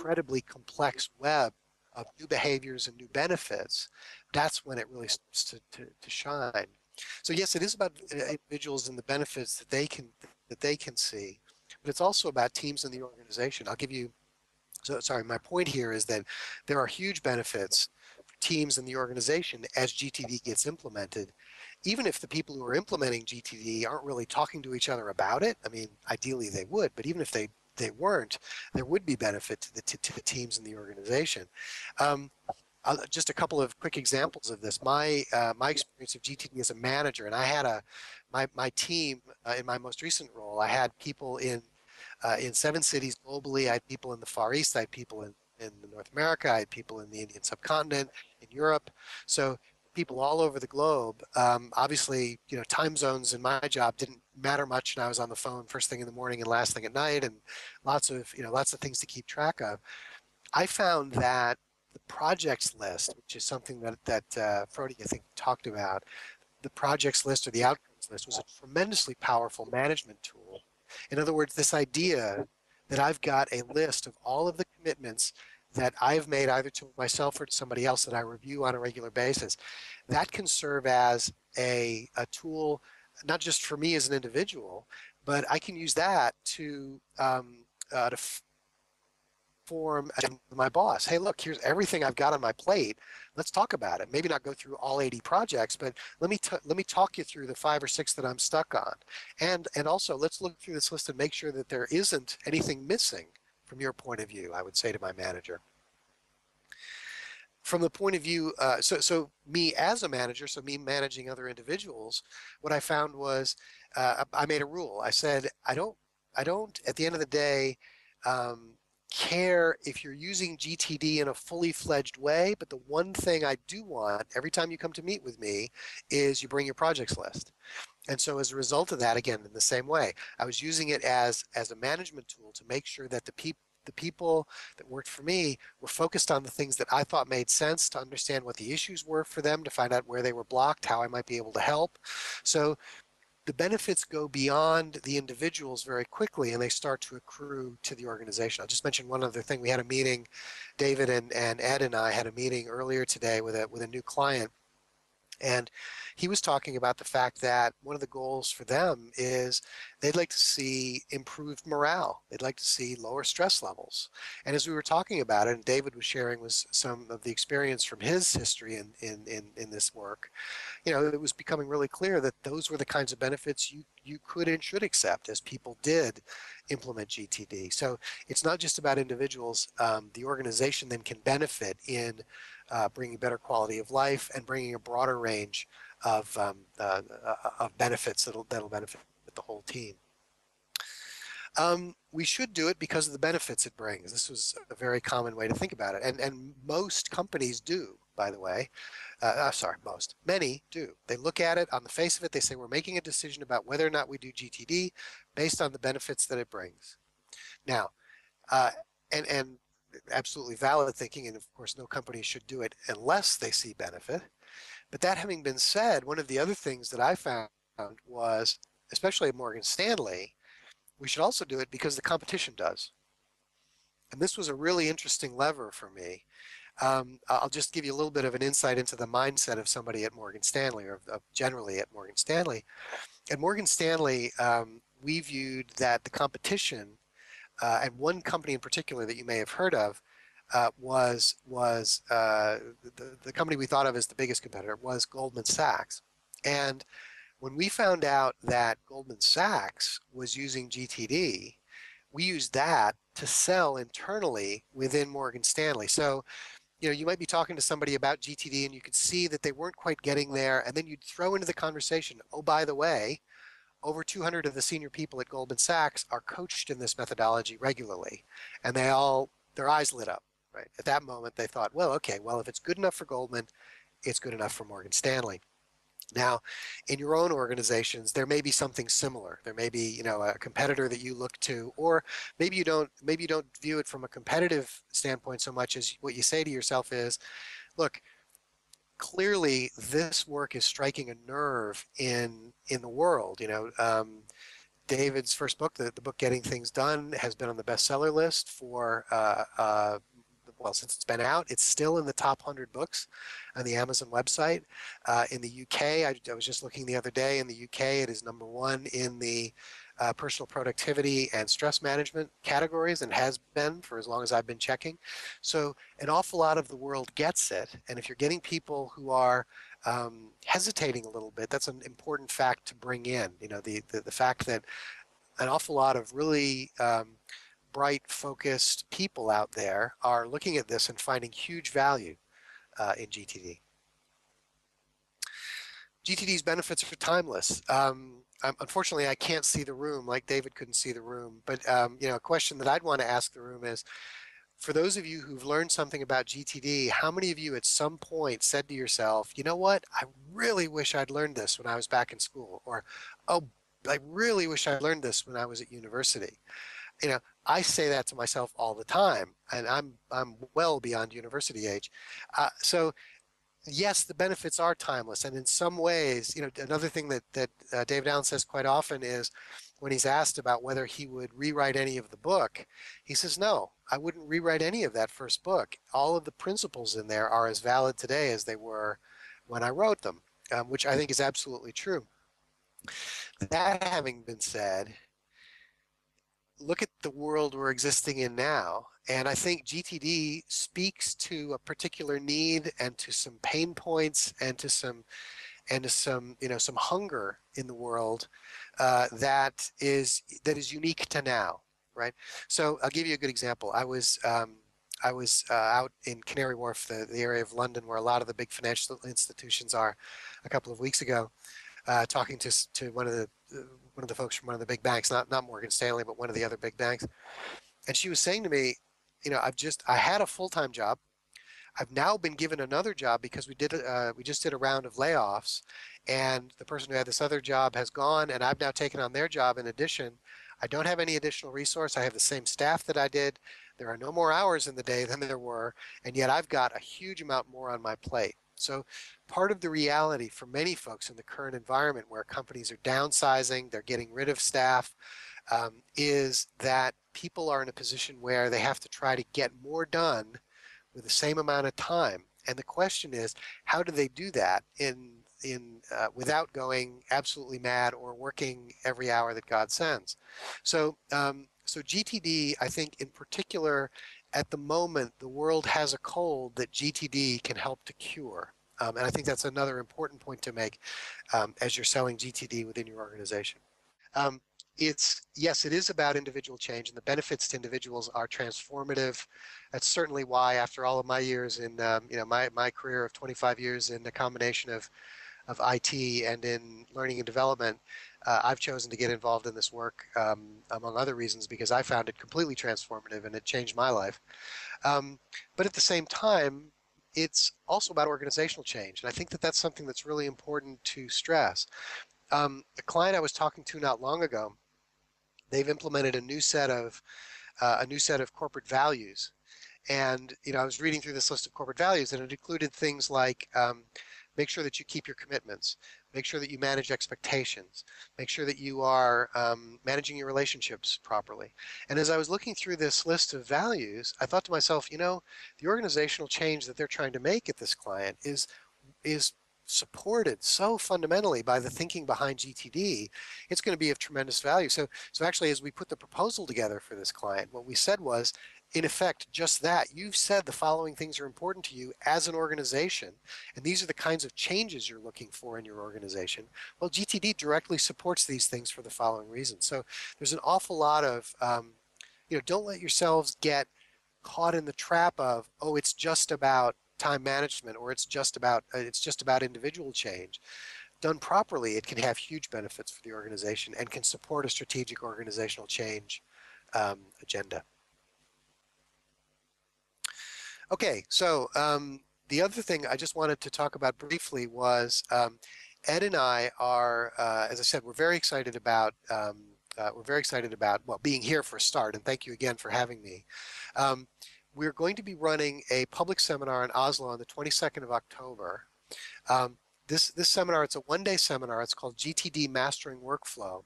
incredibly complex web of new behaviors and new benefits, that's when it really starts to shine. So yes, it is about individuals and the benefits that they can see, but it's also about teams in the organization. I'll give you, so sorry, my point here is that there are huge benefits for teams in the organization as GTD gets implemented, even if the people who are implementing GTD aren't really talking to each other about it. I mean, ideally they would, but even if they weren't, there would be benefit to the teams in the organization. Just a couple of quick examples of this. My experience of GTD as a manager, and I had my team in my most recent role. I had people in 7 cities globally. I had people in the Far East. I had people in North America. I had people in the Indian subcontinent, in Europe. So people all over the globe. Obviously, time zones in my job didn't matter much, and I was on the phone first thing in the morning and last thing at night, and lots of things to keep track of. I found that the projects list, which is something that Frody, I think, talked about, the projects list or the outcomes list was a tremendously powerful management tool. In other words, this idea that I've got a list of all of the commitments that I've made either to myself or to somebody else that I review on a regular basis, that can serve as a tool, not just for me as an individual, but I can use that to form my boss. Hey, look, here's everything I've got on my plate. Let's talk about it. Maybe not go through all 80 projects, but let me talk you through the 5 or 6 that I'm stuck on. And also let's look through this list and make sure that there isn't anything missing from your point of view, I would say to my manager. From the point of view, so me as a manager, so me managing other individuals, what I found was I made a rule. I said, I don't at the end of the day, care if you're using GTD in a fully fledged way, but the one thing I do want every time you come to meet with me is you bring your projects list. And so as a result of that, again, in the same way, I was using it as a management tool to make sure that the people that worked for me were focused on the things that I thought made sense, to understand what the issues were for them, to find out where they were blocked, how I might be able to help. So the benefits go beyond the individuals very quickly, and they start to accrue to the organization. I'll just mention one other thing. We had a meeting, David and Ed and I had a meeting earlier today with a new client, and he was talking about the fact that one of the goals for them is they'd like to see improved morale. They'd like to see lower stress levels. And as we were talking about it, and David was sharing was some of the experience from his history in this work, it was becoming really clear that those were the kinds of benefits you could and should accept as people did implement GTD. So it's not just about individuals. The organization then can benefit in bringing better quality of life and bringing a broader range of benefits that'll benefit the whole team. We should do it because of the benefits it brings. This was a very common way to think about it, and most companies do, by the way. Many do. They look at it on the face of it. They say we're making a decision about whether or not we do GTD based on the benefits that it brings. Now, and absolutely valid thinking, and of course no company should do it unless they see benefit. But that having been said, one of the other things that I found was, especially at Morgan Stanley, we should also do it because the competition does. And this was a really interesting lever for me. I'll just give you a little bit of an insight into the mindset of somebody at Morgan Stanley, or generally at Morgan Stanley. At Morgan Stanley, we viewed that the competition, and one company in particular that you may have heard of, was the company we thought of as the biggest competitor was Goldman Sachs. And when we found out that Goldman Sachs was using GTD, we used that to sell internally within Morgan Stanley. So, you might be talking to somebody about GTD and you could see that they weren't quite getting there, and then you'd throw into the conversation, oh, by the way, over 200 of the senior people at Goldman Sachs are coached in this methodology regularly, and their eyes lit up, right? At that moment, they thought, well, okay, well, if it's good enough for Goldman, it's good enough for Morgan Stanley. Now, in your own organizations, there may be something similar. There may be, a competitor that you look to, or maybe you don't view it from a competitive standpoint so much as what you say to yourself is, look, clearly this work is striking a nerve in the world. David's first book, the book Getting Things Done, has been on the bestseller list for well, since it's been out. It's still in the top 100 books on the Amazon website. In the UK, I was just looking the other day, in the UK it is #1 in the personal productivity and stress management categories, and has been for as long as I've been checking. So an awful lot of the world gets it, and if you're getting people who are hesitating a little bit, that's an important fact to bring in. You know, the fact that an awful lot of really bright, focused people out there are looking at this and finding huge value in GTD. GTD's benefits are timeless. Unfortunately, I can't see the room like David couldn't see the room, but you know, a question that I'd want to ask the room is, for those of you who've learned something about GTD, how many of you at some point said to yourself, you know what, I really wish I'd learned this when I was back in school, or, oh, I really wish I learned this when I was at university. You know, I say that to myself all the time, and I'm well beyond university age. So yes, the benefits are timeless, and in some ways, you know, another thing that David Allen says quite often is, when he's asked about whether he would rewrite any of the book, he says, no, I wouldn't rewrite any of that first book. All of the principles in there are as valid today as they were when I wrote them, which I think is absolutely true. That having been said, look at the world we're existing in now, and I think GTD speaks to a particular need and to some pain points and to some you know, some hunger in the world that is unique to now, right? So I'll give you a good example. I was out in Canary Wharf, the area of London where a lot of the big financial institutions are, a couple of weeks ago, talking to one of the folks from one of the big banks, not Morgan Stanley, but one of the other big banks, and she was saying to me, you know, I had a full-time job. I've now been given another job because we just did a round of layoffs, and the person who had this other job has gone, and I've now taken on their job in addition. I don't have any additional resource. I have the same staff that I did. There are no more hours in the day than there were, and yet I've got a huge amount more on my plate. So part of the reality for many folks in the current environment where companies are downsizing, they're getting rid of staff, is that people are in a position where they have to try to get more done with the same amount of time. And the question is, how do they do that without going absolutely mad or working every hour that God sends? So, so GTD, I think in particular, at the moment, the world has a cold that GTD can help to cure. And I think that's another important point to make as you're selling GTD within your organization. Um, yes, it is about individual change, and the benefits to individuals are transformative. That's certainly why, after all of my years in, you know, my career of 25 years in a combination of IT and in learning and development, I've chosen to get involved in this work, among other reasons, because I found it completely transformative and it changed my life. But at the same time, it's also about organizational change, and I think that that's something that's really important to stress. A client I was talking to not long ago, they've implemented a new set of corporate values, and you know, I was reading through this list of corporate values, and it included things like make sure that you keep your commitments, make sure that you manage expectations, make sure that you are managing your relationships properly. And as I was looking through this list of values, I thought to myself, you know, the organizational change that they're trying to make at this client is supported so fundamentally by the thinking behind GTD, it's going to be of tremendous value. So actually, as we put the proposal together for this client, what we said was, in effect, just that. You've said the following things are important to you as an organization, and these are the kinds of changes you're looking for in your organization. Well, GTD directly supports these things for the following reasons. So there's an awful lot of, you know, don't let yourselves get caught in the trap of, oh, it's just about time management, or it's just about individual change. Done properly, it can have huge benefits for the organization and can support a strategic organizational change agenda. Okay, so the other thing I just wanted to talk about briefly was Ed and I are, as I said, we're very excited about well, being here for a start, and thank you again for having me. We're going to be running a public seminar in Oslo on the 22nd of October. This seminar, it's a one-day seminar. It's called GTD Mastering Workflow.